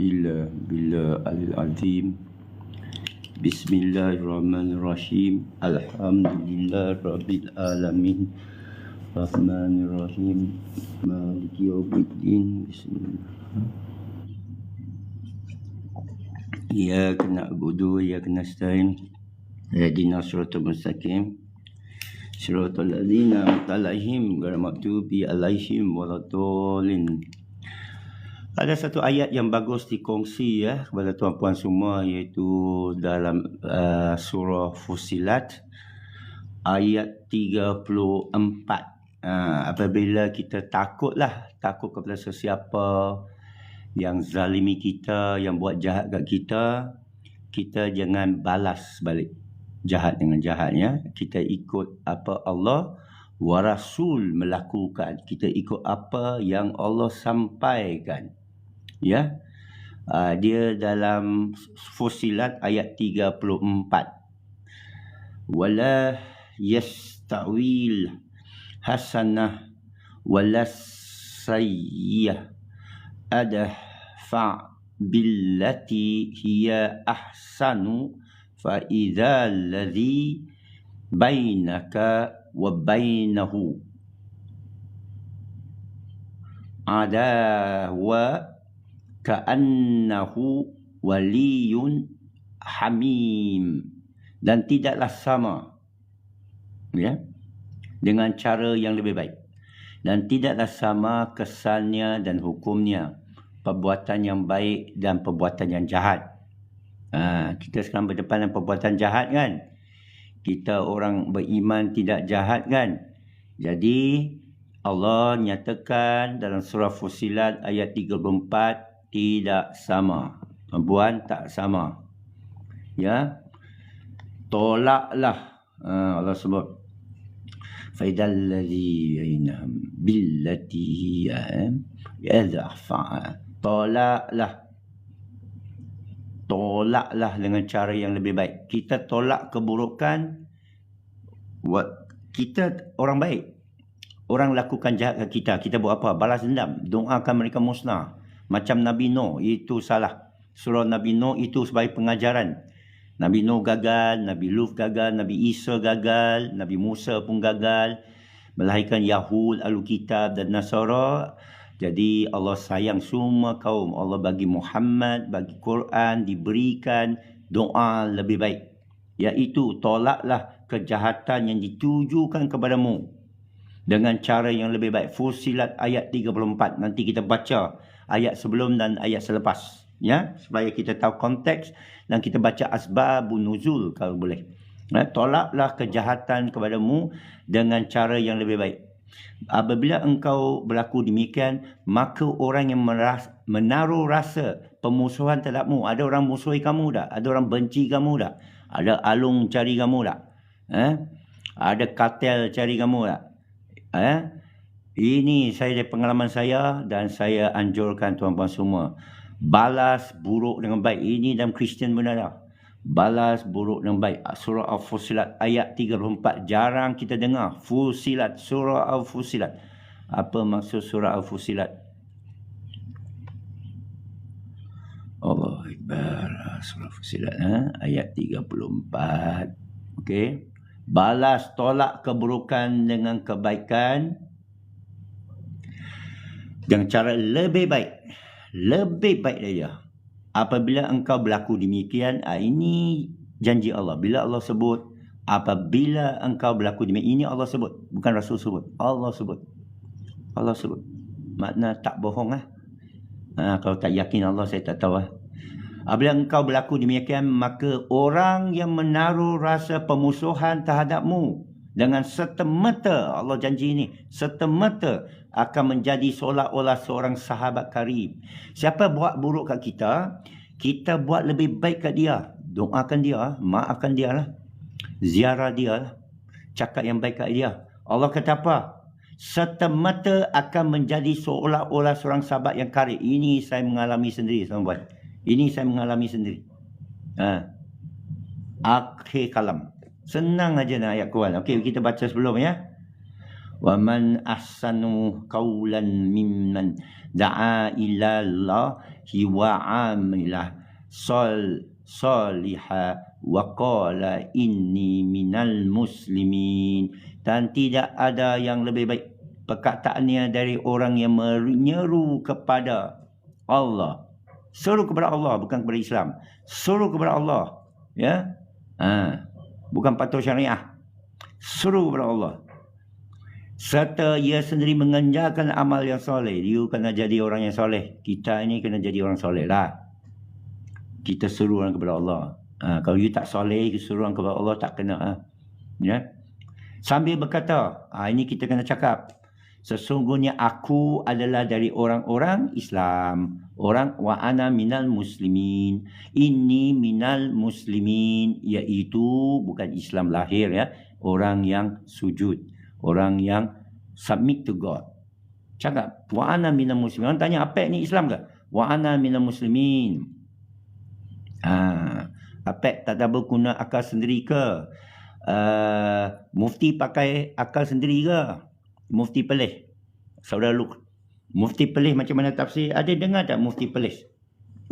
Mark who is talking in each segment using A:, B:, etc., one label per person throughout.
A: إلا بالله العظيم. بسم الله الرحمن الرحيم. الحمد لله رب العالمين الرحمن الرحيم مالك يوم الدين. بسم الله. إياك نعبد وإياك نستعين اهدنا الصراط المستقيم صراط الذين أنعمت عليهم غير المغضوب عليهم ولا الضالين. Ada satu ayat yang bagus dikongsi kepada tuan-puan semua, iaitu dalam surah Fussilat ayat 34. Apabila kita takut kepada sesiapa yang zalimi kita, yang buat jahat kat kita, kita jangan balas balik jahat dengan jahatnya. Kita ikut apa Allah wa Rasul melakukan. Kita ikut apa yang Allah sampaikan. Dia dalam Fussilat ayat 34. Wala yastawil hasanah wala sayyah adfa billati hiya ahsanu fa idza alladhi bainaka wa bainahu adawa ka'annahu waliyun hamim, dan tidaklah sama dengan cara yang lebih baik, dan tidaklah sama kesannya dan hukumnya perbuatan yang baik dan perbuatan yang jahat. Kita sekarang berdepan dengan perbuatan jahat kan. Kita orang beriman tidak jahat kan. Jadi Allah nyatakan dalam surah Fussilat ayat 34, tidak sama. Perempuan tak sama. Tolaklah. Allah sebut. Faidal ladzi bainahum billati hiya adfa. Tolaklah dengan cara yang lebih baik. Kita tolak keburukan. Kita orang baik. Orang lakukan jahat ke kita, kita buat apa? Balas dendam. Doakan mereka musnah. Macam Nabi Nuh, itu salah. Surah Nabi Nuh itu sebagai pengajaran. Nabi Nuh gagal, Nabi Lut gagal, Nabi Isa gagal, Nabi Musa pun gagal. Melahirkan Yahud, Alkitab dan Nasara. Jadi Allah sayang semua kaum. Allah bagi Muhammad, bagi Quran, diberikan doa lebih baik. Iaitu tolaklah kejahatan yang ditujukan kepadamu dengan cara yang lebih baik. Fussilat ayat 34. Nanti kita baca ayat sebelum dan ayat selepas. Supaya kita tahu konteks dan kita baca asbabun nuzul kalau boleh. Tolaklah kejahatan kepadamu dengan cara yang lebih baik. Apabila engkau berlaku demikian, maka orang yang menaruh rasa pemusuhan terhadapmu, ada orang musuhi kamu dah, ada orang benci kamu dah, ada alung cari kamu dah, ada kartel cari kamu dah. Ini saya dari pengalaman saya, dan saya anjurkan tuan-tuan semua, balas buruk dengan baik. Ini dalam Kristian benar dah. Balas buruk dengan baik. Surah Al-Fussilat ayat 34. Jarang kita dengar Fussilat, surah Al-Fussilat. Apa maksud surah Al-Fussilat? Allahu Akbar. Surah Fussilat ayat 34. Okey. Balas, tolak keburukan dengan kebaikan dengan cara lebih baik. Lebih baik dia. Apabila engkau berlaku demikian, ini janji Allah. Bila Allah sebut, apabila engkau berlaku demikian, ini Allah sebut. Bukan Rasul sebut. Allah sebut. Allah sebut. Makna tak bohong kalau tak yakin Allah, saya tak tahu Apabila engkau berlaku demikian, maka orang yang menaruh rasa pemusuhan terhadapmu dengan serta-merta, Allah janji ini, serta-merta akan menjadi seolah-olah seorang sahabat karib. Siapa buat buruk kat kita, kita buat lebih baik kat dia. Doakan dia, maafkan dia lah. Ziarah dia lah. Cakap yang baik kat dia. Allah kata apa? Serta-merta akan menjadi seolah-olah seorang sahabat yang karib. Ini saya mengalami sendiri, tuan-tuan. Ini saya mengalami sendiri. Akhir kalam. Senang aja nak ayat Quran. Okey, kita baca sebelum Wa man ahsanu qawlan mimman da'a ila Allah wa amilah salihah wa qala inni minal muslimin. Dan tidak ada yang lebih baik perkataannya dari orang yang menyeru kepada Allah. Seru kepada Allah, bukan kepada Islam. Seru kepada Allah, ya. Bukan patuh syariah. Seru kepada Allah. Serta ia sendiri mengerjakan amal yang soleh. You kena jadi orang yang soleh. Kita ini kena jadi orang soleh lah. Kita seru orang kepada Allah. Kalau you tak soleh, you seru orang kepada Allah, tak kena. Ya. Sambil berkata, ini kita kena cakap, sesungguhnya aku adalah dari orang-orang Islam. Orang wa ana minal muslimin. Ini minal muslimin, iaitu bukan Islam lahir, ya. Orang yang sujud. Orang yang submit to God. Cakap, wa ana minal muslimin. Orang tanya, apa ni Islam ke? Wa ana minal muslimin. Apa tak ada berguna akal sendiri ke? Mufti pakai akal sendiri ke? Mufti pelih. Saudara Luk, Mufti pelih macam mana tafsir? Ada dengar tak Mufti pelih?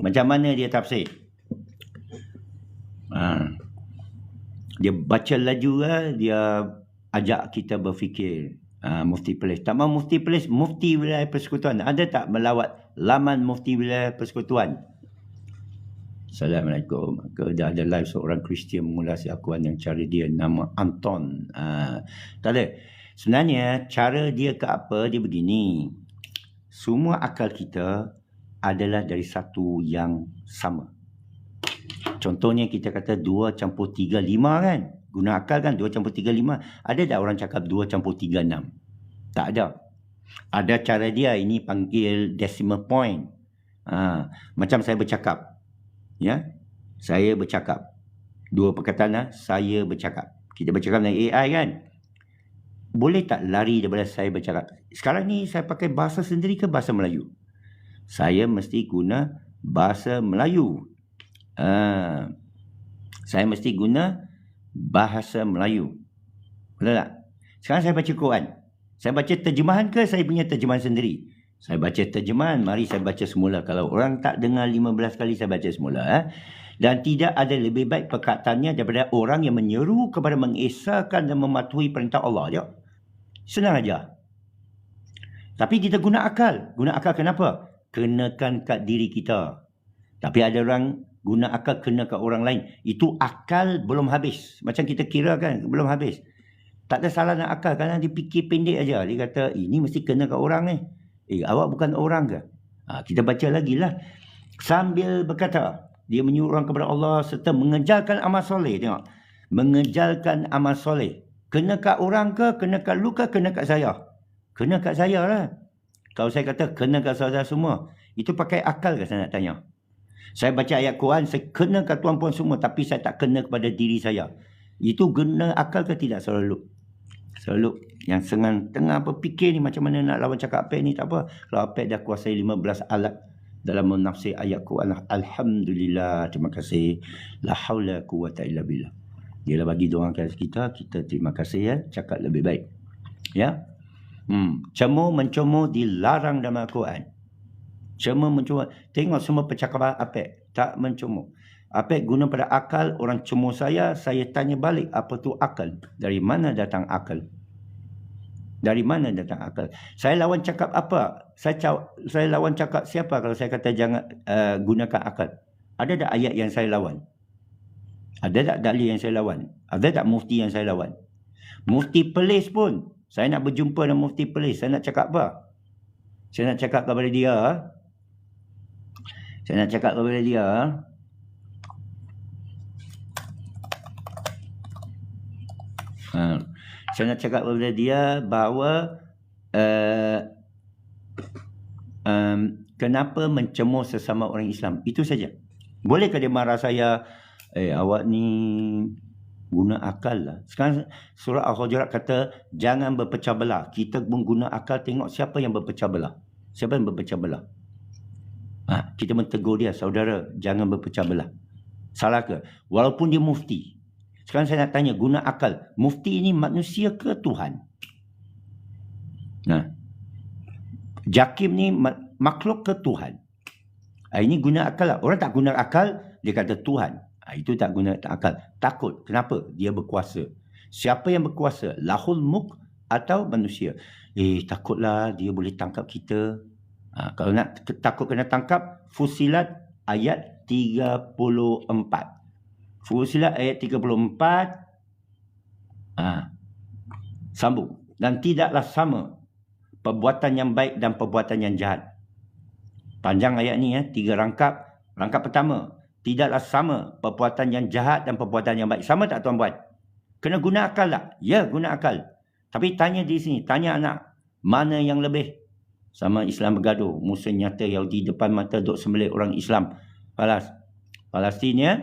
A: Macam mana dia tafsir? Dia baca laju ke? Dia ajak kita berfikir. Mufti pelih. Tak mahu Mufti pelih, Mufti Wilayah Persekutuan. Ada tak melawat laman Mufti Wilayah Persekutuan? Assalamualaikum. Dah ada live seorang Kristian mengulas akuan yang cara dia nama Anton. Tak ada. Sebenarnya cara dia ke apa, dia begini. Semua akal kita adalah dari satu yang sama. Contohnya kita kata 2 campur 3, 5 kan? Guna akal kan 2 campur 3, 5. Ada tak orang cakap 2 campur 3, 6? Tak ada. Ada cara dia, ini panggil decimal point. Macam saya bercakap. Ya, saya bercakap. 2 perkataan, saya bercakap. Kita bercakap dengan AI kan? Boleh tak lari daripada saya bercakap? Sekarang ni saya pakai bahasa sendiri ke bahasa Melayu? Saya mesti guna bahasa Melayu. Saya mesti guna bahasa Melayu. Betul tak? Sekarang saya baca Quran. Saya baca terjemahan ke saya punya terjemahan sendiri? Saya baca terjemahan, mari saya baca semula. Kalau orang tak dengar 15 kali, saya baca semula. Dan tidak ada lebih baik perkataannya daripada orang yang menyeru kepada mengesahkan dan mematuhi perintah Allah. Dia senang aja. Tapi kita guna akal. Guna akal kenapa? Kenakan kat diri kita. Tapi ada orang guna akal kena kat orang lain. Itu akal belum habis. Macam kita kira kan, belum habis. Tak ada salah nak akal. Kadang dia fikir pendek aja. Dia kata, ini mesti kena kat orang ni. Awak bukan orang ke? Kita baca lagi lah. Sambil berkata, dia menyuruh orang kepada Allah serta mengejarkan amal soleh. Tengok. Mengejarkan amal soleh. Kena kat orang ke? Kena kat lu ke? Kena kat saya? Kena kat saya lah. Kalau saya kata kena kat saudara semua, itu pakai akal ke saya nak tanya? Saya baca ayat Quran, saya kena kat tuan-puan semua, tapi saya tak kena kepada diri saya. Itu guna akal ke tidak saudara lu? Selalu yang tengah berfikir ni macam mana nak lawan cakap Apek ni, tak apa. Kalau Apek dah kuasai 15 alat dalam menafsir ayat Quran, alhamdulillah, terima kasih. La haula quwata illa billah. Dia lah bagi doa kita terima kasih ya, cakap lebih baik. Ya. Cemur mencemur dilarang dalam Al-Quran. Cemur mencemur. Tengok semua percakapan Apek, tak mencemur. Apek guna pada akal, orang cemur saya tanya balik, apa tu akal? Dari mana datang akal? Dari mana datang akal? Saya lawan cakap apa? Saya lawan cakap siapa kalau saya kata jangan gunakan akal? Ada tak ayat yang saya lawan? Ada tak dalil yang saya lawan? Ada tak mufti yang saya lawan? Mufti Perlis pun, saya nak berjumpa dengan mufti Perlis, saya nak cakap apa? Saya nak cakap kepada dia, saya nak cakap kepada dia bahawa kenapa mencemur sesama orang Islam. Itu saja. Bolehkah dia marah saya, awak ni guna akal lah. Sekarang surah Al-Hujurat kata jangan berpecah belah. Kita mengguna akal, tengok siapa yang berpecah belah. Siapa yang berpecah belah? Kita mentegur dia, saudara, jangan berpecah belah. Salah ke? Walaupun dia mufti. Sekarang saya nak tanya, guna akal. Mufti ini manusia ke Tuhan? Jakim ni makhluk ke Tuhan? Ini guna akal lah. Orang tak guna akal, dia kata Tuhan. Itu tak guna akal. Takut. Kenapa? Dia berkuasa. Siapa yang berkuasa? Lahul mulk atau manusia? Takutlah dia boleh tangkap kita. Kalau nak takut kena tangkap, Fussilat ayat 34. Fussilat ayat 34. Sambung. Dan tidaklah sama perbuatan yang baik dan perbuatan yang jahat. Panjang ayat ni 3 rangkap. Rangkap pertama, tidaklah sama perbuatan yang jahat dan perbuatan yang baik. Sama tak tuan-puan? Kena guna akal tak? Ya, guna akal. Tapi tanya di sini, tanya anak, mana yang lebih? Sama Islam bergaduh, musuh nyata Yahudi depan mata duk sembelih orang Islam. Palestin ya.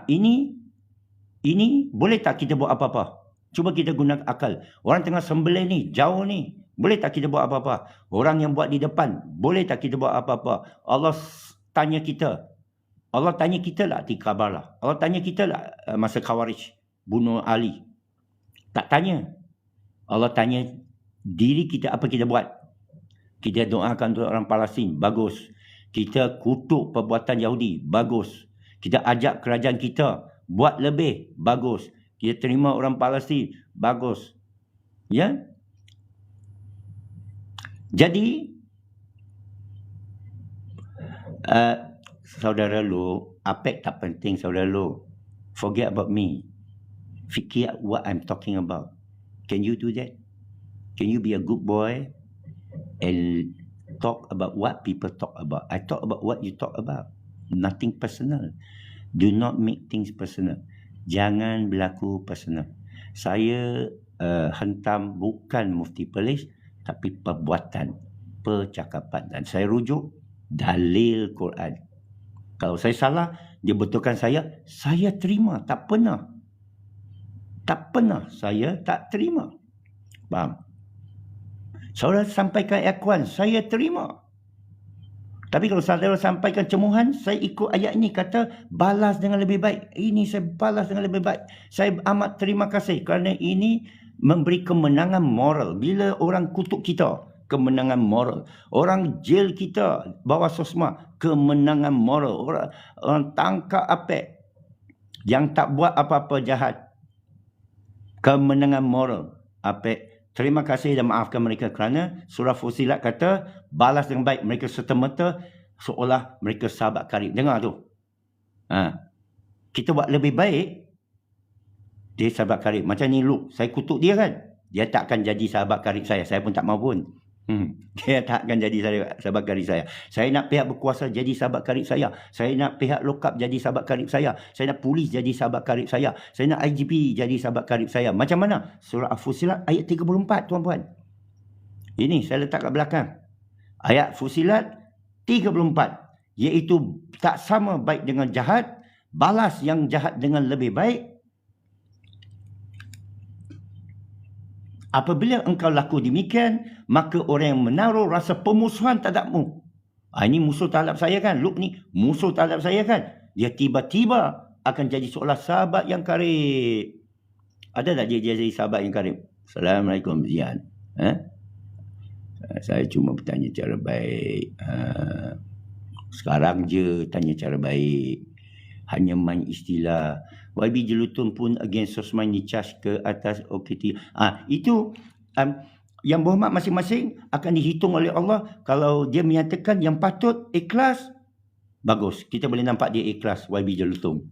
A: Ini boleh tak kita buat apa-apa? Cuba kita guna akal. Orang tengah sembelih ni, jauh ni. Boleh tak kita buat apa-apa? Orang yang buat di depan, boleh tak kita buat apa-apa? Allah tanya kita. Allah tanya kita lah di khabar lah. Allah tanya kita lah masa Khawarij bunuh Ali. Tak tanya. Allah tanya diri kita apa kita buat. Kita doakan untuk orang Palestin, bagus. Kita kutuk perbuatan Yahudi, bagus. Kita ajak kerajaan kita buat lebih, bagus. Kita terima orang Palestin, bagus. Ya? Jadi, saudara Lu, APEC tak penting saudara Lu. Forget about me. Fikir what I'm talking about. Can you do that? Can you be a good boy and talk about what people talk about? I talk about what you talk about. Nothing personal. Do not make things personal. Jangan berlaku personal. Saya hentam bukan Mufti Perlis, tapi perbuatan, percakapan. Dan saya rujuk dalil Quran. Kalau saya salah, dia betulkan saya terima. Tak pernah saya tak terima. Faham? Saudara sampaikan akuan, saya terima. Tapi kalau saudara sampaikan cemuhan, saya ikut ayat ini, kata balas dengan lebih baik. Ini saya balas dengan lebih baik. Saya amat terima kasih kerana ini memberi kemenangan moral. Bila orang kutuk kita, kemenangan moral. Orang jail kita bawah sosma, kemenangan moral. Orang tangkap APEC yang tak buat apa-apa jahat, kemenangan moral. APEC terima kasih dan maafkan mereka kerana surah Fussilat kata balas dengan baik. Mereka serta-merta seolah mereka sahabat karib. Dengar tu. Kita buat lebih baik, dia sahabat karib. Macam ni Luke, saya kutuk dia kan, dia tak akan jadi sahabat karib saya. Saya pun tak mahu pun. Dia tak akan jadi sahabat karib saya. Saya nak pihak berkuasa jadi sahabat karib saya. Saya nak pihak lokap jadi sahabat karib saya. Saya nak polis jadi sahabat karib saya. Saya nak IGP jadi sahabat karib saya. Macam mana? Surah Fussilat ayat 34 tuan-puan. Ini saya letak kat belakang. Ayat Fussilat 34. Iaitu tak sama baik dengan jahat. Balas yang jahat dengan lebih baik. Apabila engkau laku demikian, maka orang yang menaruh rasa pemusuhan terhadapmu. Ini musuh terhadap saya kan? Luke ni musuh terhadap saya kan? Dia tiba-tiba akan jadi seolah sahabat yang karib. Ada tak dia jadi sahabat yang karib? Assalamualaikum Zian. Saya cuma bertanya cara baik. Sekarang je tanya cara baik. Hanya main istilah. YB Jelutong pun against sosmed ni charge ke atas OKT. Itu yang berhormat masing-masing akan dihitung oleh Allah. Kalau dia menyatakan yang patut ikhlas, bagus. Kita boleh nampak dia ikhlas, YB Jelutong.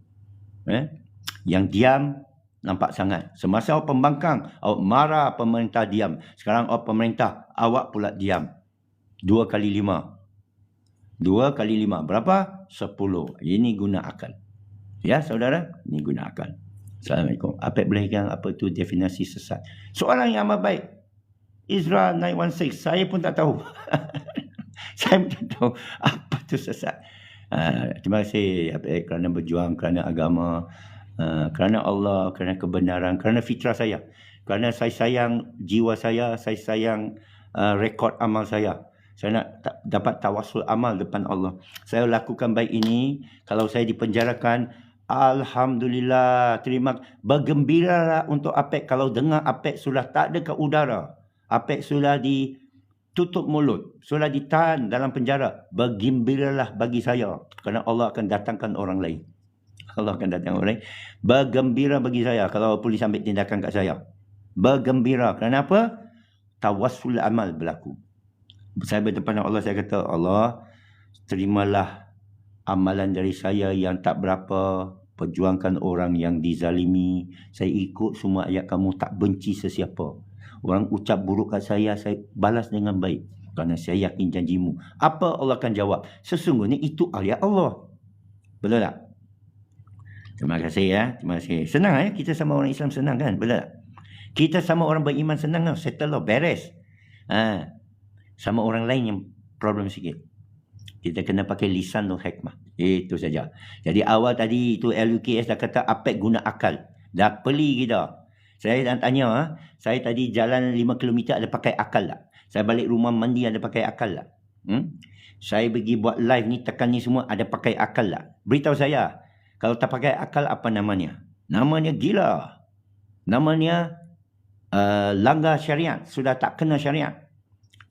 A: Yang diam, nampak sangat. Semasa awak pembangkang, awak marah pemerintah diam. Sekarang awak pemerintah, awak pula diam. 2 kali 5. 2 kali 5. Berapa? 10. Ini guna akal. Ya saudara, ini guna akal. Assalamualaikum. Apa boleh yang apa tu definisi sesat? Soalan yang amat baik. Isra 916. Saya pun tak tahu. Saya pun tak tahu apa tu sesat. Terima kasih kerana berjuang, kerana agama, kerana Allah, kerana kebenaran, kerana fitrah saya. Kerana saya sayang jiwa saya sayang rekod amal saya. Saya nak dapat tawasul amal depan Allah. Saya lakukan baik ini. Kalau saya dipenjarakan, alhamdulillah, bergembiralah untuk APEC. Kalau dengar APEC sudah tak ada ke udara, APEC sudah tutup mulut. Sudah ditahan dalam penjara. Bergembiralah bagi saya. Kerana Allah akan datangkan orang lain. Allah akan datangkan orang lain. Bergembira bagi saya kalau polis ambil tindakan kat saya. Bergembira. Kenapa? Tawassul amal berlaku. Saya berdepan Allah, saya kata, Allah, terimalah amalan dari saya yang tak berapa, perjuangkan orang yang dizalimi. Saya ikut semua ayat kamu, tak benci sesiapa. Orang ucap buruk kat saya balas dengan baik. Kerana saya yakin janjimu. Apa Allah akan jawab? Sesungguhnya itu ayat Allah. Betul tak? Terima kasih ya. Terima kasih. Senang ya, kita sama orang Islam senang kan? Betul tak? Kita sama orang beriman senang lah. Settle lah, beres. Sama orang lain yang problem sikit. Kita kena pakai lisan dan hikmah. Itu saja. Jadi awal tadi itu LUKS dah kata apek guna akal. Dah peli kita. Saya nak tanya, saya tadi jalan 5 km ada pakai akal tak? Saya balik rumah mandi ada pakai akal tak? Saya pergi buat live ni, tekan ni semua ada pakai akal tak? Beritahu saya, kalau tak pakai akal apa namanya? Namanya gila. Namanya langgar syariat. Sudah tak kena syariat.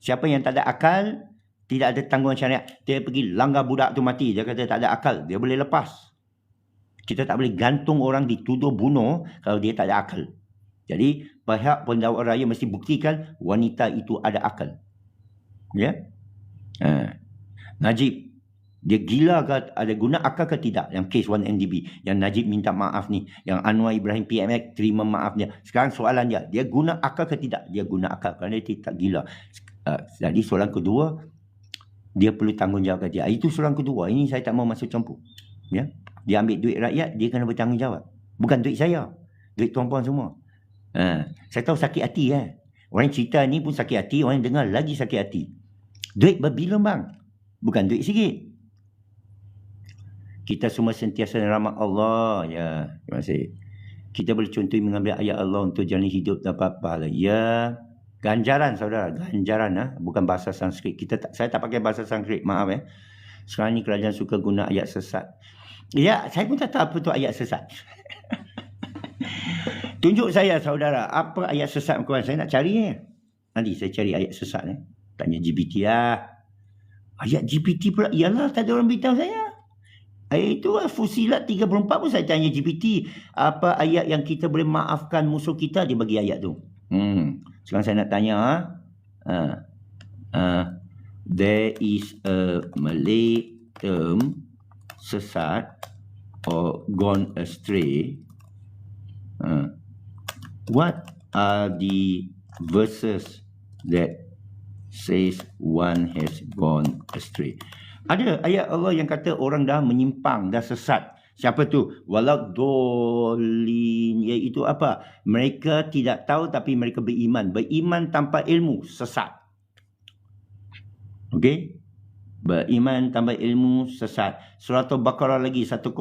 A: Siapa yang tak ada akal, tidak ada tanggungan syariat, dia pergi langgar budak tu mati. Dia kata tak ada akal, dia boleh lepas. Kita tak boleh gantung orang dituduh bunuh kalau dia tak ada akal. Jadi pihak pendakwa raya mesti buktikan wanita itu ada akal. Ya? Najib, dia gila ke, ada guna akal ke tidak? Yang kes 1MDB, yang Najib minta maaf ni, yang Anwar Ibrahim PMX terima maafnya. Sekarang soalan dia guna akal ke tidak? Dia guna akal kerana dia tak gila. Jadi soalan kedua, dia perlu tanggungjawab dia. Itu soalan kedua. Ini saya tak mau masuk campur. Ya? Dia ambil duit rakyat, dia kena bertanggungjawab. Bukan duit saya, duit tuan-puan semua. Saya tahu sakit hati kan. Orang cerita ni pun sakit hati, orang dengar lagi sakit hati. Duit berbilion bang, bukan duit sikit. Kita semua sentiasa rahmat Allah. Ya, terima kasih. Kita boleh contoh mengambil ayat Allah untuk jalan hidup dapat pahala. Ya, ganjaran saudara, ganjaran bukan bahasa Sanskrit. Saya tak pakai bahasa Sanskrit, maaf ya. Sekarang ni kerajaan suka guna ayat sesat. Ya, saya pun tak tahu apa tu ayat sesat. Tunjuk saya saudara, apa ayat sesat kawan? Saya nak cari nanti saya cari ayat sesat Tanya GPT Ayat GPT pula, iyalah tak ada orang beritahu saya. Ayat itu Fusilat 34 pun saya tanya GPT. Apa ayat yang kita boleh maafkan musuh kita, dia bagi ayat tu. Sekarang saya nak tanya, there is a Malay term sesat or gone astray. What are the verses that says one has gone astray? Ada ayat Allah yang kata orang dah menyimpang, dah sesat. Siapa tu? Waladhdallin, iaitu apa? Mereka tidak tahu tapi mereka beriman. Beriman tanpa ilmu, sesat. Okey? Beriman tanpa ilmu, sesat. Surah Al-Baqarah lagi 104.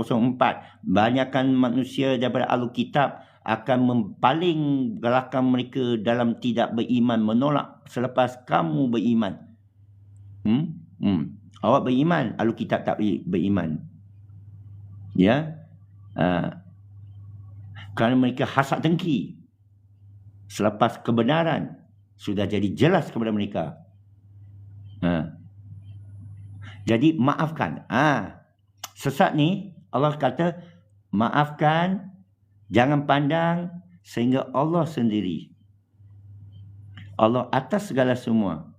A: Banyakkan manusia daripada ahli kitab akan mempaling gerakan mereka dalam tidak beriman, menolak selepas kamu beriman. Awak beriman, ahli kitab tak beriman. Ya, kerana mereka hasad dengki selepas kebenaran sudah jadi jelas kepada mereka. Jadi maafkan. Sesat ni Allah kata maafkan, jangan pandang, sehingga Allah sendiri, Allah atas segala semua,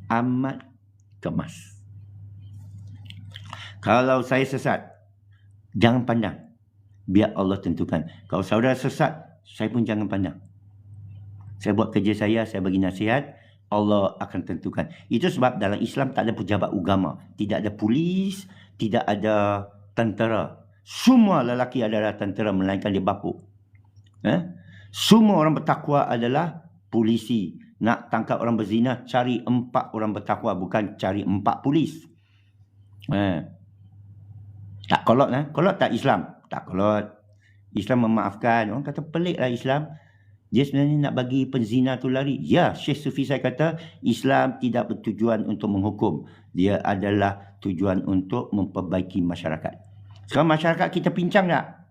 A: amat kemas. Kalau saya sesat, jangan pandang, biar Allah tentukan. Kalau saudara sesat, saya pun jangan pandang. Saya buat kerja saya bagi nasihat, Allah akan tentukan. Itu sebab dalam Islam tak ada pejabat agama, tidak ada polis, tidak ada tentera. Semua lelaki adalah tentera melainkan dia bapuk. Semua orang bertakwa adalah polisi. Nak tangkap orang berzina, cari 4 orang bertakwa, bukan cari 4 polis. Tak kolot kolot tak Islam? Tak kolot. Islam memaafkan. Orang kata peliklah Islam. Dia sebenarnya nak bagi penzina tu lari. Ya, Syekh Sufi saya kata Islam tidak bertujuan untuk menghukum. Dia adalah tujuan untuk memperbaiki masyarakat. Sekarang masyarakat kita pincang tak?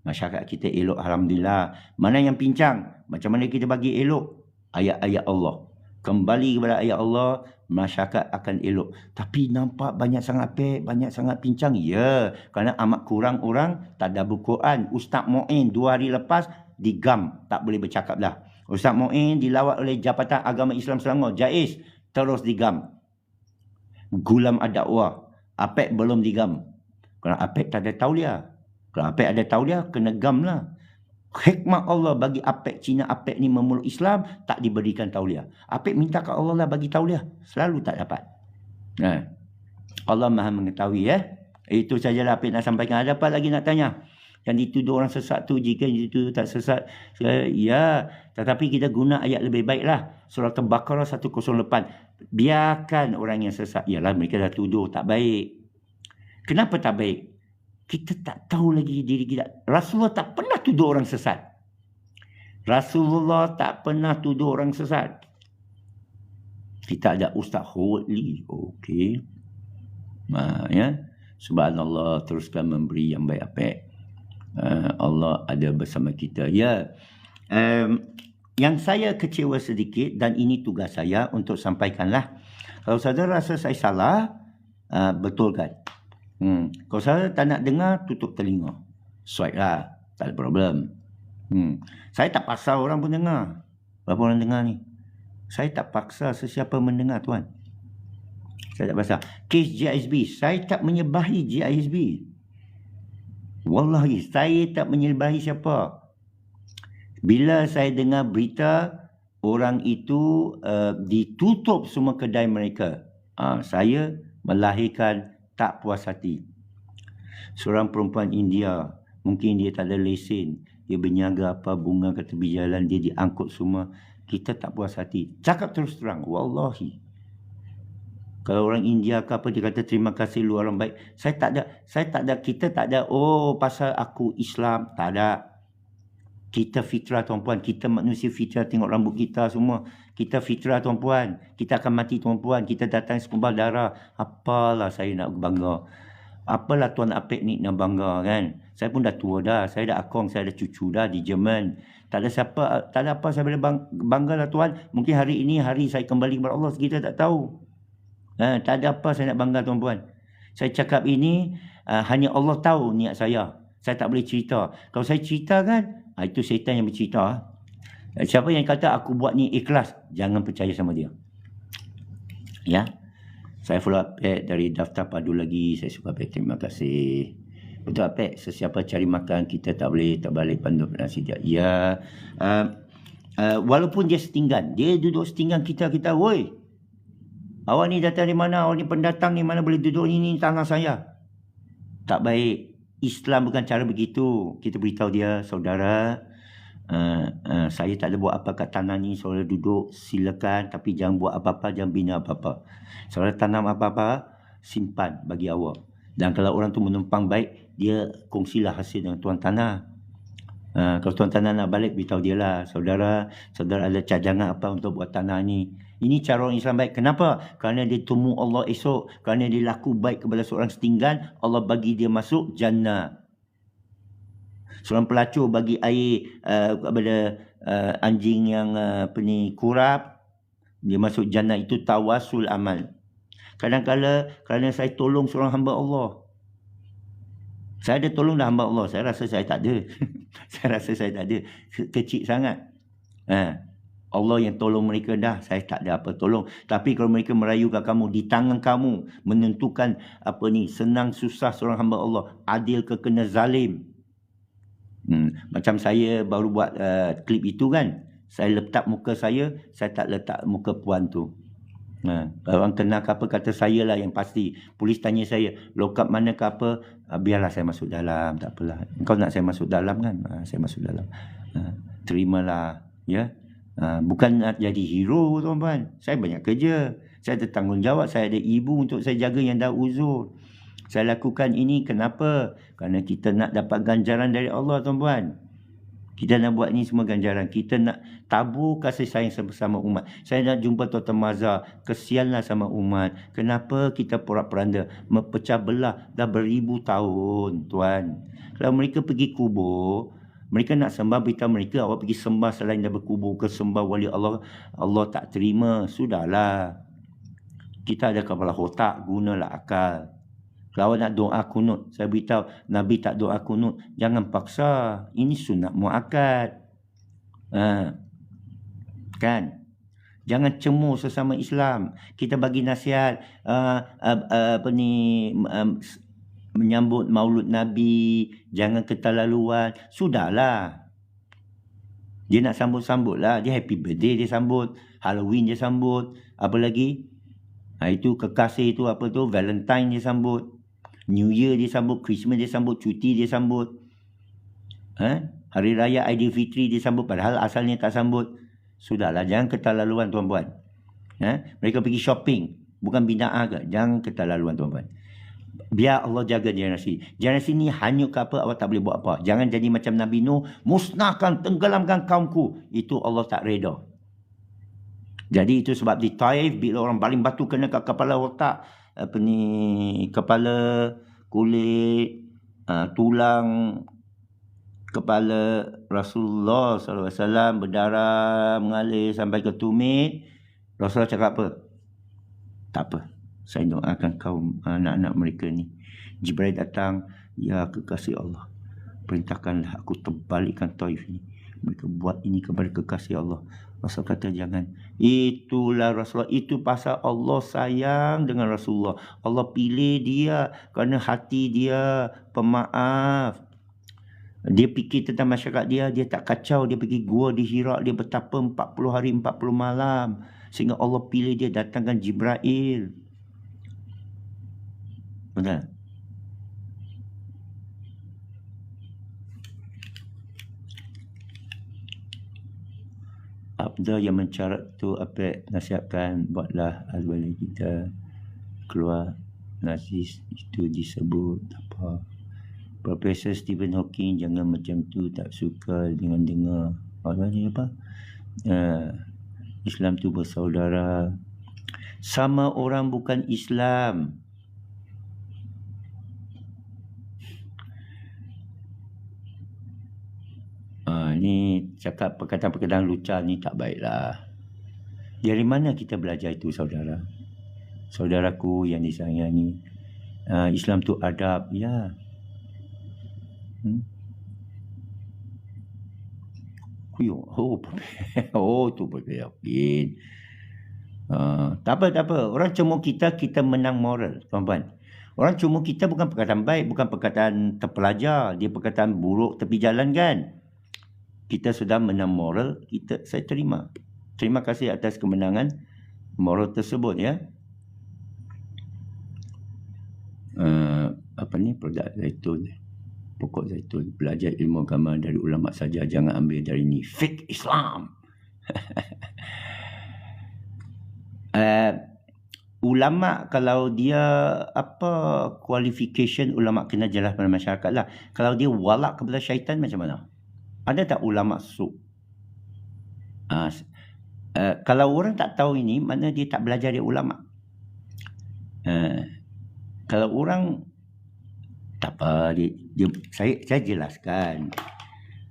A: Masyarakat kita elok, alhamdulillah. Mana yang pincang? Macam mana kita bagi elok? Ayat-ayat Allah. kembali kepada ayat Allah, masyarakat akan elok. Tapi nampak banyak sangat pek, banyak sangat pincang. Ya, kerana amat kurang orang tadabbur Quran. Ustaz Mu'in 2 hari lepas digam, tak boleh bercakap dah. Ustaz Mu'in dilawat oleh Jabatan Agama Islam Selangor, JAIS, terus digam. Gulam Ad-Dakwah, APEC belum digam. Kerana APEC tak ada tauliah. Kalau APEC ada tauliah, kena gam lah. Hikmah Allah bagi APEC Cina, APEC ni memeluk Islam, tak diberikan tauliah. APEC minta ke Allah lah bagi tauliah, selalu tak dapat. Allah Maha mengetahui Itu sajalah APEC nak sampaikan. Ada apa lagi nak tanya? Yang dituduh orang sesat tu, jika dituduh tak sesat, ya, tetapi kita guna ayat lebih baiklah. Surah Al-Baqarah 108. Biarkan orang yang sesat. Yalah, mereka dah tuduh tak baik. Kenapa tak baik? Kita tak tahu lagi diri kita. Rasulullah tak pernah tuduh orang sesat. Rasulullah tak pernah tuduh orang sesat. Kita ada Ustaz Howard Lee. Okey. Ya. Subhanallah, teruskan memberi yang baik APEC. Allah ada bersama kita. Ya. Yang saya kecewa sedikit, dan ini tugas saya untuk sampaikanlah. Kalau saudara rasa saya salah, betulkan. Kalau saya tak nak dengar, tutup telinga. Swipe lah, tak ada problem. Saya tak paksa orang pun dengar. Berapa orang dengar ni? Saya tak paksa sesiapa mendengar, tuan. Saya tak paksa. Kes GISB, saya tak menyebahi GISB. Wallahi, saya tak menyebahi siapa. Bila saya dengar berita orang itu ditutup semua kedai mereka, saya melahirkan tak puas hati. Seorang perempuan India, mungkin dia tak ada lesen, dia berniaga apa, bunga kat tepi jalan, dia diangkut semua. Kita tak puas hati. Cakap terus terang, wallahi. Kalau orang India ke apa, dia kata terima kasih lu orang baik. Saya tak ada, kita tak ada, oh pasal aku Islam, tak ada. Kita fitrah tuan-puan, kita manusia fitrah, tengok rambut kita semua. Kita fitrah tuan-puan, kita akan mati tuan-puan, kita datang sekumpal darah. Apalah saya nak bangga. Apalah tuan APEC ni nak bangga kan. Saya pun dah tua dah, saya dah akong, saya ada cucu dah di Jerman. Tak ada siapa, tak ada apa saya boleh bangga lah tuan. Mungkin hari ini hari saya kembali kepada Allah, kita tak tahu. Tak ada apa saya nak bangga tuan-puan. Saya cakap ini hanya Allah tahu niat saya. Saya tak boleh cerita. Kalau saya cerita kan, itu syaitan yang bercerita. Siapa yang kata aku buat ni ikhlas, jangan percaya sama dia. Ya. Saya follow APEC dari daftar padu lagi. Saya suka APEC. Terima kasih. Betul APEC, sesiapa cari makan, kita tak boleh tak balik pandu nasi dia. Ya. Walaupun dia setinggan, dia duduk setinggan kita, woi. Awak ni datang dari mana? Awak ni pendatang ni, mana boleh duduk ni tangan saya? Tak baik. Islam bukan cara begitu. Kita beritahu dia, saudara, saya tak ada buat apa kat tanah ni. Saudara duduk, silakan. Tapi jangan buat apa-apa, jangan bina apa-apa. Saudara tanam apa-apa, simpan bagi awak. Dan kalau orang tu menumpang baik, dia kongsilah hasil dengan tuan tanah. Kalau tuan tanah nak balik, beritahu dia lah, saudara ada cadangan apa untuk buat tanah ni. Ini cara orang Islam baik. Kenapa? Kerana dia temu Allah esok. Kerana dia laku baik kepada seorang setinggan, Allah bagi dia masuk jannah. Seorang pelacur bagi air kepada anjing yang kurap, dia masuk jannah. Itu tawasul amal. Kadang-kadang kerana saya tolong seorang hamba Allah, saya ada tolong dah hamba Allah, saya rasa saya tak ada. Saya rasa saya tak ada. Kecil sangat. Allah yang tolong mereka dah, saya tak ada apa tolong. Tapi kalau mereka merayukan kamu, di tangan kamu menentukan senang susah seorang hamba Allah, adil ke kena zalim. Macam saya baru buat klip itu kan, saya letak muka saya tak letak muka puan tu. Kalau orang kenal ke apa, kata saya lah yang pasti. Polis tanya saya, lokap mana ke apa, biarlah saya masuk dalam, tak apalah. Kau nak saya masuk dalam kan, saya masuk dalam. Terimalah, ya. Bukan nak jadi hero tuan-tuan. Saya banyak kerja, saya ada tanggungjawab, saya ada ibu untuk saya jaga yang dah uzur. Saya lakukan ini kenapa? Kerana kita nak dapat ganjaran dari Allah tuan-tuan. Kita nak buat ni semua ganjaran. Kita nak tabur kasih sayang bersama umat. Saya nak jumpa Tuan Mazhar. Kesianlah sama umat. Kenapa kita porak-poranda mempecah belah dah beribu tahun, tuan. Kalau mereka pergi kubur, Mereka nak sembah, beritahu mereka awak pergi sembah selain daripada kubur ke sembah wali Allah, Allah tak terima. Sudahlah. Kita ada kepala otak, gunalah akal. Kalau awak nak doa kunut, saya beritahu Nabi tak doa kunut, jangan paksa. Ini sunat muakkad. Kan? Jangan cemur sesama Islam. Kita bagi nasihat menyambut Maulud Nabi, jangan keterlaluan. Sudahlah. Dia nak sambut-sambut lah. Dia happy birthday dia sambut, Halloween dia sambut, apa lagi? Itu kekasih tu apa tu, Valentine dia sambut, New Year dia sambut, Christmas dia sambut, cuti dia sambut. Hari Raya Aidilfitri dia sambut padahal asalnya tak sambut. Sudahlah, jangan keterlaluan tuan-puan. Mereka pergi shopping, bukan bida'ah ke? Jangan keterlaluan tuan-puan. Biar Allah jaga generasi. Generasi ni hanyut ke apa, awak tak boleh buat apa. Jangan jadi macam Nabi Nuh, musnahkan, tenggelamkan kaumku. Itu Allah tak reda. Jadi itu sebab di Taif, bila orang baling batu kena kat kepala otak, kepala, kulit, tulang kepala Rasulullah SAW berdarah mengalir sampai ke tumit. Rasulullah cakap apa? Tak apa, saya doakan kaum anak-anak mereka ni. Jibril datang, ya kekasih Allah, perintahkanlah aku terbalikkan Taif ni. Mereka buat ini kepada kekasih Allah. Rasul kata jangan. Itulah Rasulullah. Itu pasal Allah sayang dengan Rasulullah. Allah pilih dia kerana hati dia pemaaf. Dia fikir tentang masyarakat dia, dia tak kacau. Dia pergi gua di Hira, dia bertapa 40 hari 40 malam. Sehingga Allah pilih dia, datangkan Jibril. Benar? Abda yang mencarat tu apa nasihatkan, buatlah al-wali kita keluar nazis itu disebut apa. Profesor Stephen Hawking jangan macam tu, tak suka dengan dengar apa Islam tu bersaudara. Sama orang bukan Islam. Ni cakap perkataan-perkataan lucah ni tak baiklah. Dari mana kita belajar itu saudara? Saudaraku yang disayangi, Islam tu adab, ya. Tu beryakin. Tak apa. Orang cemur kita menang moral, tuan-tuan. Orang cemur kita bukan perkataan baik, bukan perkataan terpelajar, dia perkataan buruk tepi jalan kan. Kita sudah menang moral, saya terima. Terima kasih atas kemenangan moral tersebut ya. Produk zaitun, pokok zaitun. Belajar ilmu agama dari ulama saja, jangan ambil dari ni fake Islam. Ulama kalau dia qualification ulama kena jelas pada masyarakat lah. Kalau dia walak kepada syaitan macam mana? Ada tak ulama su? Kalau orang tak tahu ini, mana dia tak belajar dia ulama. Kalau orang tak apa, saya jelaskan.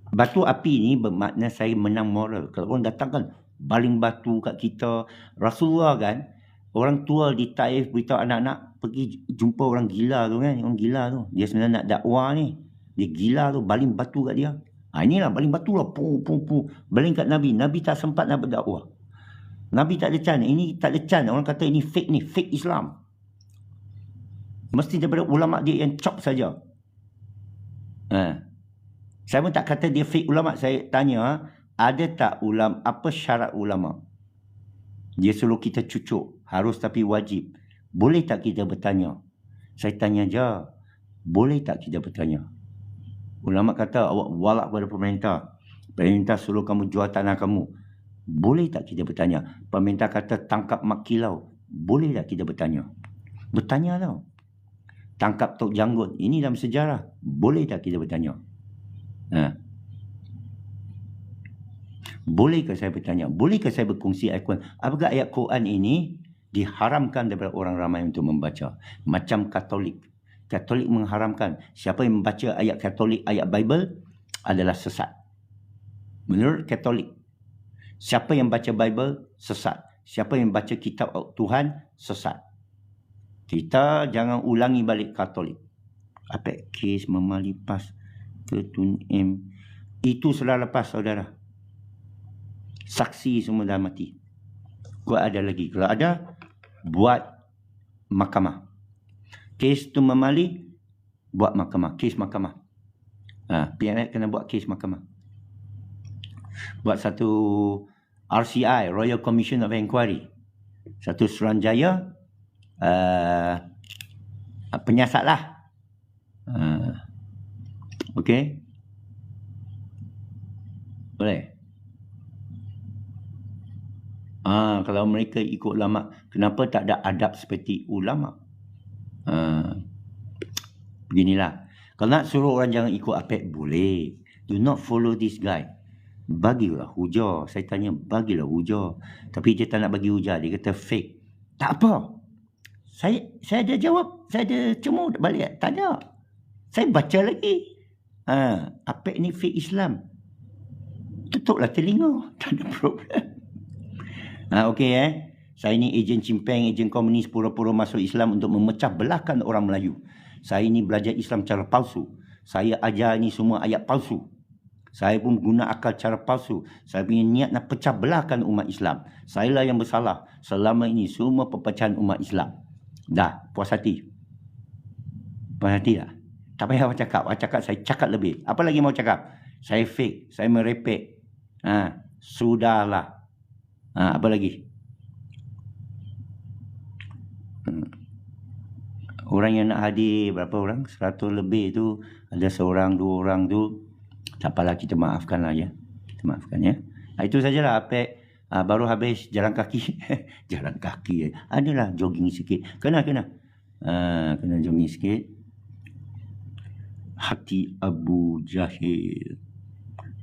A: Batu api ni bermakna saya menang moral. Kalau orang datang kan baling batu kat kita, Rasulullah kan, orang tua di Taif beritahu anak-anak pergi jumpa orang gila tu kan, orang gila tu. Dia sebenarnya nak dakwah ni. Dia gila tu, baling batu kat dia. Inilah baling batu lah, baling kat Nabi. Nabi tak sempat nak berdakwah. Nabi tak lecan. Ini tak lecan. Orang kata ini fake ni, fake Islam. Mesti daripada ulama dia yang chop saja. Saya pun tak kata dia fake ulama. Saya tanya, ada tak ulama, apa syarat ulama? Dia suruh kita cucuk, harus tapi wajib. Boleh tak kita bertanya? Saya tanya je, boleh tak kita bertanya? Ulama kata awak walak kepada pemerintah. Pemerintah suruh kamu jual tanah kamu. Boleh tak kita bertanya? Pemerintah kata tangkap mak kilau. Boleh tak kita bertanya? Bertanya tau. Tangkap tok janggut. Ini dalam sejarah. Boleh tak kita bertanya? Bolehkah saya bertanya? Bolehkah saya berkongsi ayat Quran? Apakah ayat Quran ini diharamkan daripada orang ramai untuk membaca? Macam Katolik. Katolik mengharamkan. Siapa yang membaca ayat Katolik, ayat Bible, adalah sesat. Menurut Katolik, siapa yang baca Bible sesat. Siapa yang baca kitab Tuhan sesat. Kita jangan ulangi balik Katolik. Apa kes memalipas ketun M. Itu sudah lepas, saudara. Saksi semua dah mati. Kau ada lagi. Kalau ada, buat mahkamah. Kes tu memali, buat mahkamah. Kes mahkamah. PNF kena buat kes mahkamah. Buat satu RCI, Royal Commission of Inquiry. Satu Suruhanjaya penyiasat lah. Okey. Boleh. Kalau mereka ikut ulama, kenapa tak ada adab seperti ulama? Beginilah. Kalau nak suruh orang jangan ikut APEC, boleh. Do not follow this guy. Bagilah hujah. Saya tanya, bagilah hujah. Tapi dia tak nak bagi hujah. Dia kata fake. Tak apa. Saya ada jawab. Saya ada cemur balik. Tak ada. Saya baca lagi. APEC ni fake Islam. Tutuplah telinga. Tak ada problem. Okey Saya ni ejen cimpeng, ejen komunis pura-pura masuk Islam untuk memecah belahkan orang Melayu. Saya ni belajar Islam cara palsu. Saya ajar ni semua ayat palsu. Saya pun guna akal cara palsu. Saya punya niat nak pecah belahkan umat Islam. Saya lah yang bersalah. Selama ini semua perpecahan umat Islam. Dah, puas hati. Puas hati tak? Tak payah awak cakap. Awak cakap saya cakap lebih. Apa lagi mau cakap? Saya fake. Saya merepek. Sudahlah. Apa lagi? Orang yang nak hadir berapa orang? 100 lebih tu. Ada seorang, 2 orang tu. Tak apalah, kita maafkan lah ya. Kita maafkan ya. Itu sajalah APEC. Baru habis jalan kaki. Jalan kaki. Adalah jogging sikit. Kena. Kena jogging sikit. Hati Abu Jahil.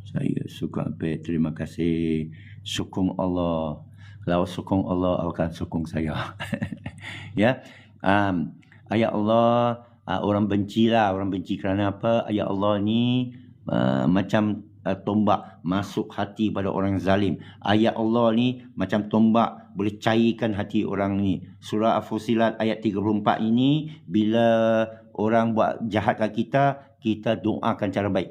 A: Saya suka APEC. Terima kasih. Sokong Allah. Kalau sokong Allah, akan sokong saya. Ya. Ayat Allah, orang benci lah. Orang benci kerana apa? Ayat Allah ni macam tombak masuk hati pada orang zalim. Ayat Allah ni macam tombak boleh cairkan hati orang ni. Surah Al-Fusilat ayat 34 ini, bila orang buat jahat kat kita, kita doakan cara baik.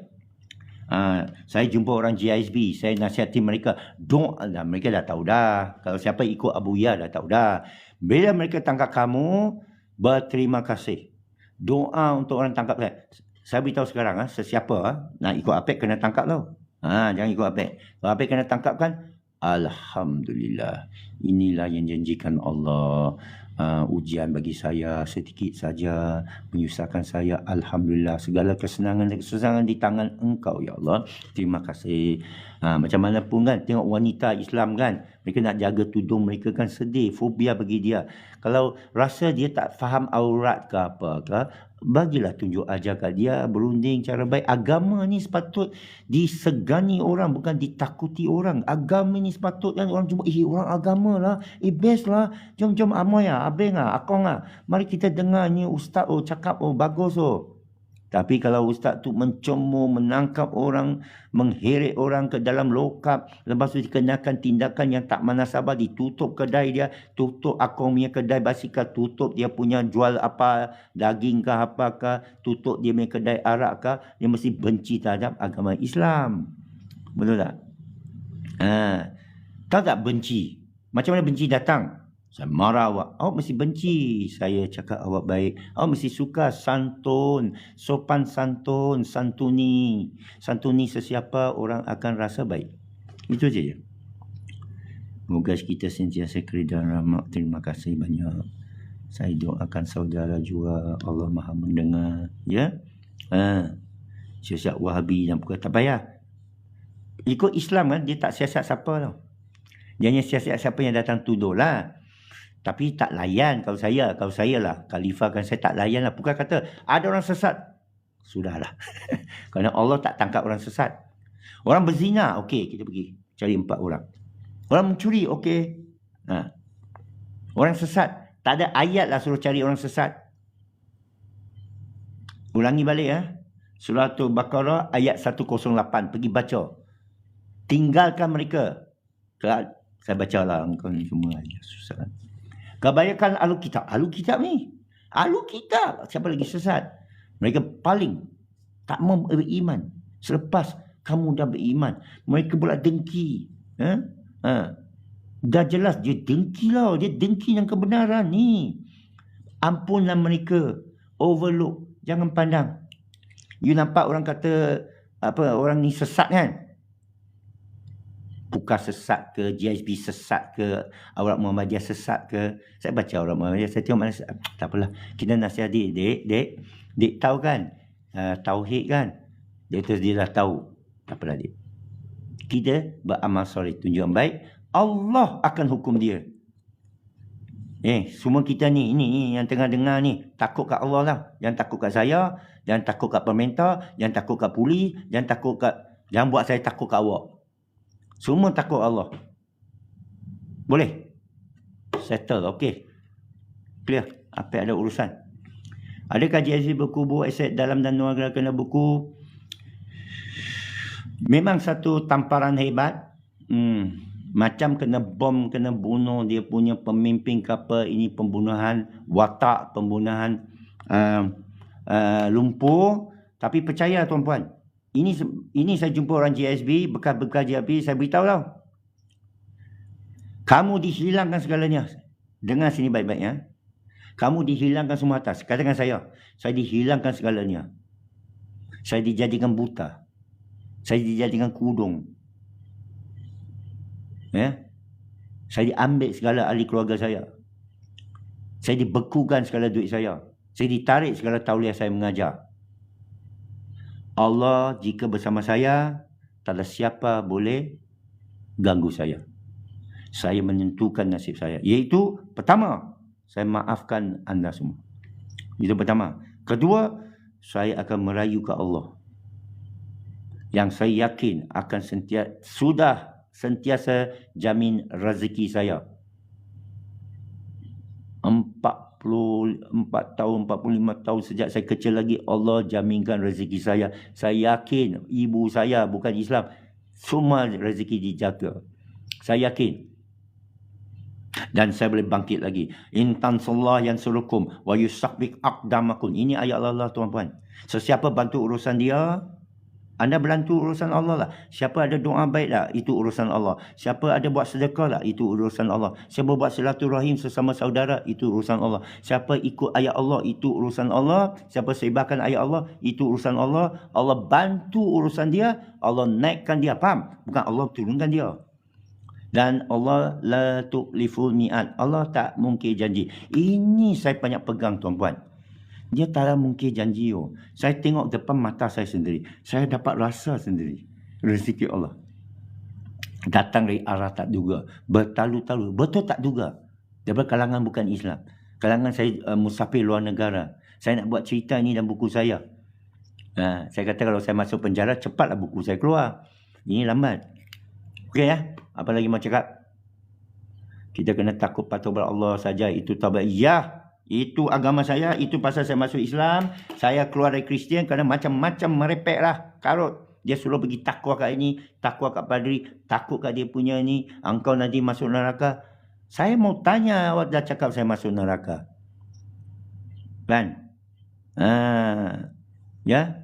A: Saya jumpa orang GISB, saya nasihati mereka, mereka dah tahu dah. Kalau siapa ikut Abu Ya dah tahu dah. Bila mereka tangkap kamu, berterima kasih. Doa untuk orang tangkap saya. Saya beritahu sekarang, sesiapa nak ikut APEC kena tangkap tau. Jangan ikut APEC. Kalau APEC kena tangkap kan, Alhamdulillah. Inilah yang janjikan Allah. Ujian bagi saya sedikit saja, menyusahkan saya. Alhamdulillah, segala kesenangan di tangan Engkau ya Allah. Terima kasih. Macam mana pun kan, tengok wanita Islam kan, mereka nak jaga tudung mereka kan, sedih, fobia bagi dia. Kalau rasa dia tak faham aurat ke apa ke, bagilah tunjuk ajar kat dia, berunding cara baik. Agama ni sepatut disegani orang, bukan ditakuti orang. Agama ni sepatutnya orang cuba, orang agama lah, best lah, jom amoy lah, abeng lah, akong lah, mari kita dengar ni ustaz cakap bagus . Tapi kalau ustaz tu mencemooh, menangkap orang, mengheret orang ke dalam lokap, lepas tu dikenakan tindakan yang tak manasabah, ditutup kedai dia, tutup akong punya kedai basikal, tutup dia punya jual apa, daging ke apakah, tutup dia punya kedai arak ke, dia mesti benci terhadap agama Islam. Betul tak? Tahu tak benci? Macam mana benci datang? Saya marah awak. Awak mesti benci. Saya cakap awak baik. Awak mesti suka santun. Sopan santun. Santuni. Santuni sesiapa, orang akan rasa baik. Itu saja. Moga kita sentiasa keridhaan rahmat. Terima kasih banyak. Saya doakan saudara juga. Allah Maha mendengar. Ya. Siasat Wahabi dan bukan tak payah. Ikut Islam kan, dia tak siasat siapa tau. Dia hanya siasat siapa yang datang tuduh lah. Tapi tak layan kalau saya lah. Khalifah kan saya tak layan lah. Bukan kata ada orang sesat. Sudahlah. Kerana Allah tak tangkap orang sesat. Orang berzina, okey kita pergi cari 4 orang. Orang mencuri, okey. Orang sesat, tak ada ayat lah suruh cari orang sesat. Ulangi balik . Surah Al-Baqarah ayat 108. Pergi baca. Tinggalkan mereka. Saya bacalah, engkau ni semua susah. Kebanyakan ahlu kitab. Ahlu kitab ni. Ahlu kitab. Siapa lagi sesat? Mereka paling tak mau beriman. Selepas kamu dah beriman, mereka pula dengki. Dah jelas dia dengki lah. Dia dengki yang kebenaran ni. Ampunlah mereka. Overlook. Jangan pandang. You nampak orang kata orang ni sesat kan? Bukan sesat ke, GSB sesat ke, Aurat Muhammadiyah sesat ke. Saya baca Aurat Muhammadiyah, saya tengok mana sesat. Tak apalah. Kita nasihat dek. Dek tahu kan? Tauhid kan? Dia dah tahu. Tak apalah dek. Kita beramal soleh, tunjuk yang baik. Allah akan hukum dia. Semua kita ni yang tengah dengar ni, takut kat Allah lah. Jangan takut kat saya, jangan takut kat pemerintah, jangan takut kat polis, jangan buat saya takut kat awak. Semua takut Allah. Boleh? Settle, okey. Clear. Apa ada urusan? Adakah GSB berkubur aset dalam dan luar kena buku? Memang satu tamparan hebat. Macam kena bom, kena bunuh dia punya pemimpin kapal. Ini pembunuhan watak, pembunuhan lumpur. Tapi percaya tuan-puan, ini saya jumpa orang GSB, bekas-bekas GSB, saya beritahu tau. Kamu dihilangkan segalanya. Dengar sini baik-baik ya. Kamu dihilangkan semua atas. Katakan saya dihilangkan segalanya. Saya dijadikan buta. Saya dijadikan kudung. Ya. Saya diambil segala ahli keluarga saya. Saya dibekukan segala duit saya. Saya ditarik segala tauliah saya mengajar. Allah jika bersama saya, tak ada siapa boleh ganggu saya. Saya menentukan nasib saya. Iaitu, pertama, saya maafkan anda semua. Itu pertama. Kedua, saya akan merayu ke Allah. Yang saya yakin akan sentiasa jamin rezeki saya. 44 tahun, 45 tahun sejak saya kecil lagi, Allah jaminkan rezeki saya. Saya yakin ibu saya bukan Islam, semua rezeki dijaga. Saya yakin. Dan saya boleh bangkit lagi. In tansallah yansurukum wa yusabbik aqdamakum. Ini ayat Allah tuan-puan. Sesiapa bantu urusan dia, anda bantu urusan Allah lah. Siapa ada doa baik lah, itu urusan Allah. Siapa ada buat sedekah lah, itu urusan Allah. Siapa buat silaturahim sesama saudara, itu urusan Allah. Siapa ikut ayat Allah, itu urusan Allah. Siapa sebarkan ayat Allah, itu urusan Allah. Allah bantu urusan dia, Allah naikkan dia. Faham? Bukan Allah turunkan dia. Dan Allah la tu'liful mi'ad. Allah tak mungkir janji. Ini saya banyak pegang tuan-puan. Dia tak mungkin janji. Saya tengok depan mata saya sendiri. Saya dapat rasa sendiri. Rezeki Allah. Datang dari arah tak duga. Bertalu-talu. Betul tak duga. Daripada kalangan bukan Islam. Kalangan saya musafir luar negara. Saya nak buat cerita ini dalam buku saya. Saya kata kalau saya masuk penjara, cepatlah buku saya keluar. Ini lambat. Okey ya? Apa lagi mau cakap? Kita kena takut patuh kepada Allah saja. Itu taubat. Ya. Itu agama saya, itu pasal saya masuk Islam. Saya keluar dari Kristian kerana macam-macam merepek lah. Karut. Dia suruh pergi takwa kat ini, takwa kat padri, takut kat dia punya ni. Engkau nanti masuk neraka. Saya mau tanya, awak dah cakap saya masuk neraka. Kan? Ya?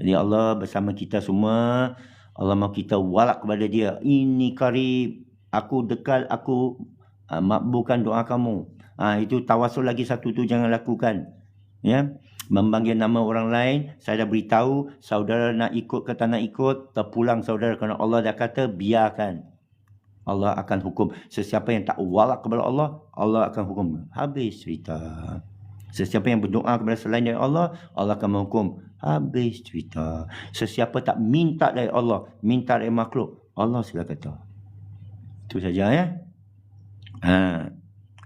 A: Jadi Allah bersama kita semua. Allah mahu kita walak kepada dia. Ini karib. Aku dekat, aku makbulkan doa kamu. Itu tawasul lagi satu tu jangan lakukan. Ya, memanggil nama orang lain. Saya dah beritahu, saudara nak ikut ke tak nak ikut, terpulang saudara kerana Allah dah kata biarkan. Allah akan hukum. Sesiapa yang tak walak kepada Allah, Allah akan hukum. Habis cerita. Sesiapa yang berdoa kepada selain dari Allah, Allah akan menghukum. Habis cerita. Sesiapa tak minta dari Allah, minta dari makhluk, Allah sila kata. Itu saja ya.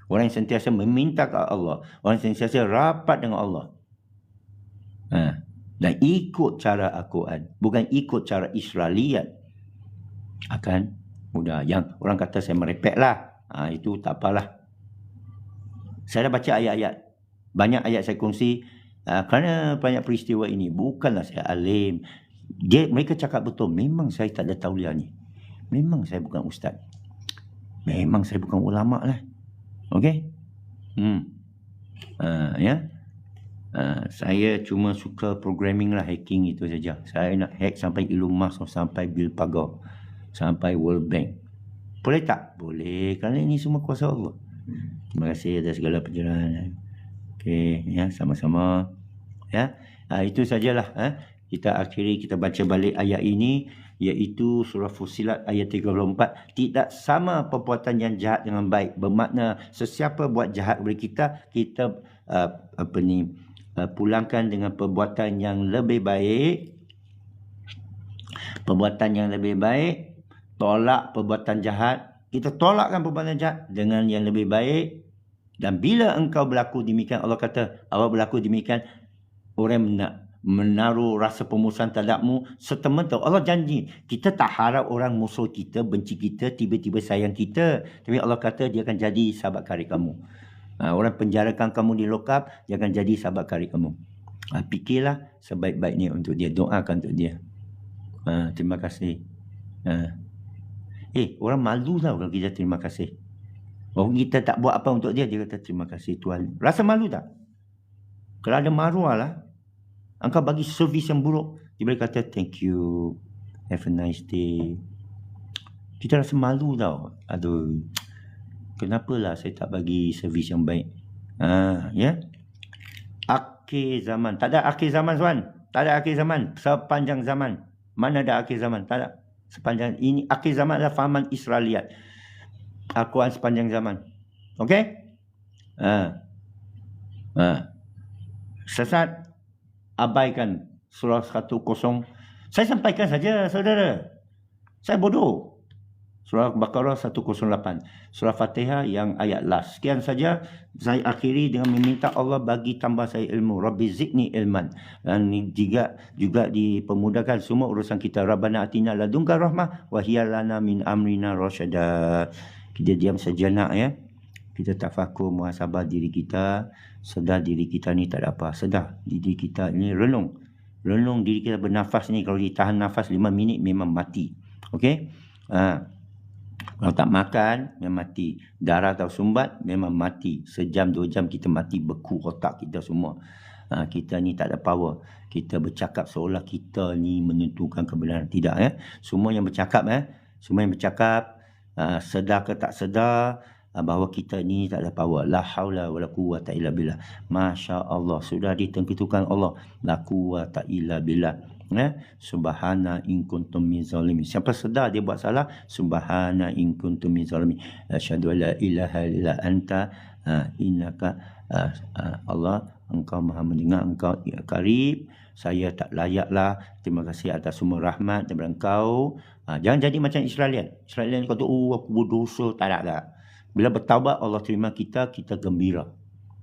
A: Orang yang sentiasa meminta ke Allah. Orang yang sentiasa rapat dengan Allah. Dan ikut cara Al-Quran. Bukan ikut cara Israeliat. Akan mudah. Yang orang kata saya merepek lah. Itu tak apalah. Saya dah baca ayat-ayat. Banyak ayat saya kongsi. Kerana banyak peristiwa ini, bukanlah saya alim. Mereka cakap betul, memang saya tak ada tauliah ni. Memang saya bukan ustaz. Memang saya bukan ulama lah. Okey? Ya. Saya cuma suka programming lah, hacking itu saja. Saya nak hack sampai Elon Musk, sampai Bill Pagar, sampai World Bank. Boleh tak? Boleh, kerana ini semua kuasa Allah. Terima kasih atas segala perjalanan. Okey, ya, sama-sama. Ya, itu sajalah. Kita akhiri, kita baca balik ayat ini, iaitu surah Fussilat ayat 34. Tidak sama perbuatan yang jahat dengan baik. Bermakna sesiapa buat jahat kepada kita, kita pulangkan dengan perbuatan yang lebih baik. Perbuatan yang lebih baik. Tolak perbuatan jahat. Kita tolakkan perbuatan jahat dengan yang lebih baik. Dan bila engkau berlaku demikian, Allah kata, awak berlaku demikian, orang menaruh rasa pemusuhan terhadapmu serta-merta. Allah janji, kita tak harap orang musuh kita, benci kita, tiba-tiba sayang kita. Tapi Allah kata dia akan jadi sahabat karib kamu. Orang penjarakan kamu di lokap, dia akan jadi sahabat karib kamu. Fikirlah sebaik-baiknya untuk dia. Doakan untuk dia. Terima kasih. Orang malu tau kalau kita terima kasih. Orang kita tak buat apa untuk dia, dia kata terima kasih Tuhan. Rasa malu tak? Kalau ada maruah lah, engkau bagi servis yang buruk, dia boleh kata thank you, have a nice day. Kita rasa malu tau. Aduh, kenapalah saya tak bagi servis yang baik. Ya. Akhir zaman. Tak ada akhir zaman, tuan. Tak ada akhir zaman. Sepanjang zaman. Mana ada akhir zaman? Tak ada. Sepanjang ini, akhir zaman adalah fahaman Israeliat. Al-Quran sepanjang zaman. Okey? Sesat, abaikan surah 10. Saya sampaikan saja, saudara. Saya bodoh. Surah Baqarah 108. Surah Fatihah yang ayat last. Sekian saja. Saya akhiri dengan meminta Allah bagi tambah saya ilmu. Rabbi zidni ilman. Dan juga dipermudahkan semua urusan kita. Rabbana atina ladunka rahmah wa hiya lana min amrina rasyada. Kita diam sejenak, ya. Kita tafakur muhasabah diri kita. Sedar diri kita ni tak ada apa. Sedar diri kita ni renung. Renung diri kita bernafas ni. Kalau ditahan nafas 5 minit memang mati. Okey? Kalau tak makan memang mati. Darah atau sumbat memang mati. Sejam 2 jam kita mati, beku otak kita semua. Kita ni tak ada power. Kita bercakap seolah kita ni menentukan kebenaran. Tidak, ya. Semua yang bercakap, sedar ke tak sedar, bahawa kita ni tak ada power. La haula wala quwwata illa billah. Masya Allah, sudah ditentukan Allah. La quwwata illa billah. Subhana in kuntum min zalimin. Siapa sedar dia buat salah, subhana in kuntum min zalimin. Asyhadu an la ilaha illa anta innaka Allah, engkau maha mendengar, engkau karib. Saya tak layaklah. Terima kasih atas semua rahmat daripada engkau. Jangan jadi macam Israelian. Israelian kata, aku berdosa. Tak. Bila bertaubat, Allah terima kita, kita gembira.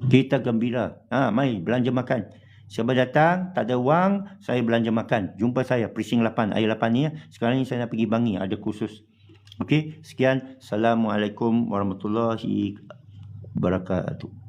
A: Kita gembira. Mari belanja makan. Siapa datang, tak ada wang, saya belanja makan. Jumpa saya, Precinct 8, ayat 8 ni. Sekarang ni saya nak pergi Bangi, ada kursus. Okey, sekian. Assalamualaikum warahmatullahi wabarakatuh.